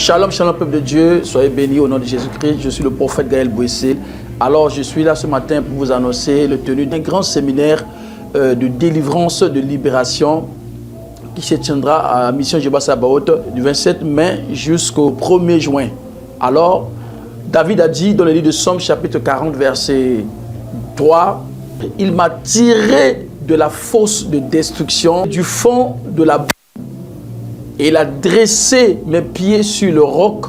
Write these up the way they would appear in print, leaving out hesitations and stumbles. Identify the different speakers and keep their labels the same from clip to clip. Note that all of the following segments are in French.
Speaker 1: Shalom, shalom peuple de Dieu, soyez bénis au nom de Jésus-Christ. Je suis le prophète Gaël Bouessé. Alors je suis là ce matin pour vous annoncer le tenue d'un grand séminaire de délivrance, de libération qui se tiendra à Mission Jéhovah Sabaoth du 27 mai jusqu'au 1er juin. Alors David a dit dans le livre de Somme chapitre 40 verset 3, il m'a tiré de la fosse de destruction, du fond de la boue. Et il a dressé mes pieds sur le roc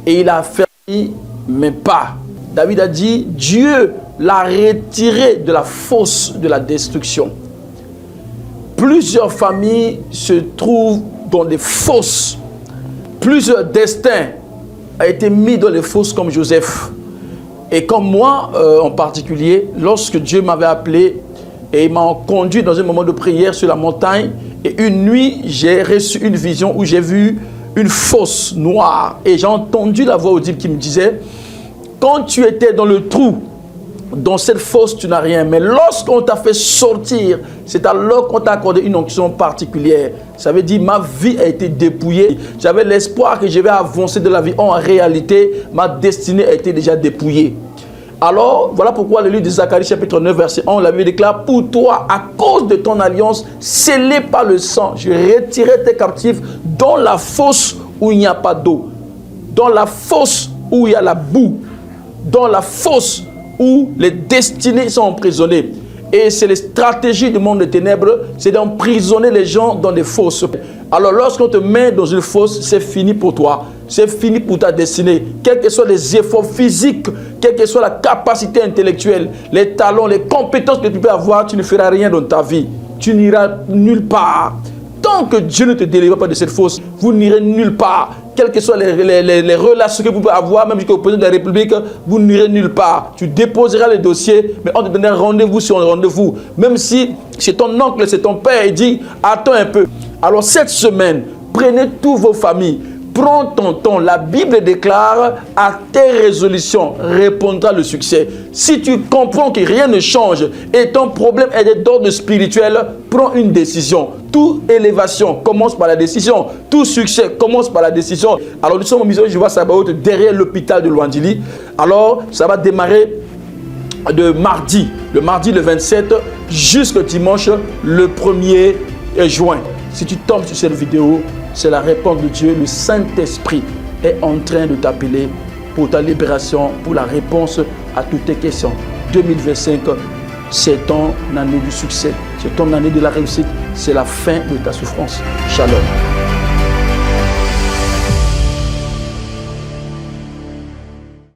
Speaker 1: et il a fermé mes pas. David a dit, Dieu l'a retiré de la fosse de la destruction. Plusieurs familles se trouvent dans des fosses. Plusieurs destins ont été mis dans les fosses comme Joseph. Et comme moi en particulier, lorsque Dieu m'avait appelé et il m'a conduit dans un moment de prière sur la montagne, et une nuit, j'ai reçu une vision où j'ai vu une fosse noire. Et j'ai entendu la voix audible qui me disait, quand tu étais dans le trou, dans cette fosse, tu n'as rien. Mais lorsqu'on t'a fait sortir, c'est alors qu'on t'a accordé une onction particulière. Ça veut dire, ma vie a été dépouillée. J'avais l'espoir que je vais avancer de la vie. En réalité, ma destinée a été déjà dépouillée. Alors, voilà pourquoi le livre de Zacharie, chapitre 9, verset 1, la Bible déclare, pour toi, à cause de ton alliance, scellée par le sang, je retirerai tes captifs dans la fosse où il n'y a pas d'eau, dans la fosse où il y a la boue, dans la fosse où les destinées sont emprisonnées. Et c'est les stratégies du monde des ténèbres, c'est d'emprisonner les gens dans des fosses. Alors lorsqu'on te met dans une fosse, c'est fini pour toi. C'est fini pour ta destinée. Quels que soient les efforts physiques, quelle que soit la capacité intellectuelle, les talents, les compétences que tu peux avoir, tu ne feras rien dans ta vie. Tu n'iras nulle part. Tant que Dieu ne te délivre pas de cette fosse, vous n'irez nulle part. Quelles que soient les relations que vous pouvez avoir, même jusqu'au président de la République, vous n'irez nulle part. Tu déposeras les dossiers, mais on te donnera rendez-vous sur un rendez-vous. Même si c'est ton oncle, c'est ton père, il dit, attends un peu. Alors cette semaine, prenez toutes vos familles. Prends ton temps. La Bible déclare, à tes résolutions répondra le succès. Si tu comprends que rien ne change et ton problème est d'ordre spirituel, prends une décision. Toute élévation commence par la décision. Tout succès commence par la décision. Alors nous sommes au Mission Jéhovah Sabaoth derrière l'hôpital de Louandili. Alors ça va démarrer de mardi, le mardi le 27 jusqu'au dimanche le 1er juin. Si tu tombes sur cette vidéo, c'est la réponse de Dieu. Le Saint-Esprit est en train de t'appeler pour ta libération, pour la réponse à toutes tes questions. 2025, c'est ton année du succès, c'est ton année de la réussite, c'est la fin de ta souffrance. Shalom.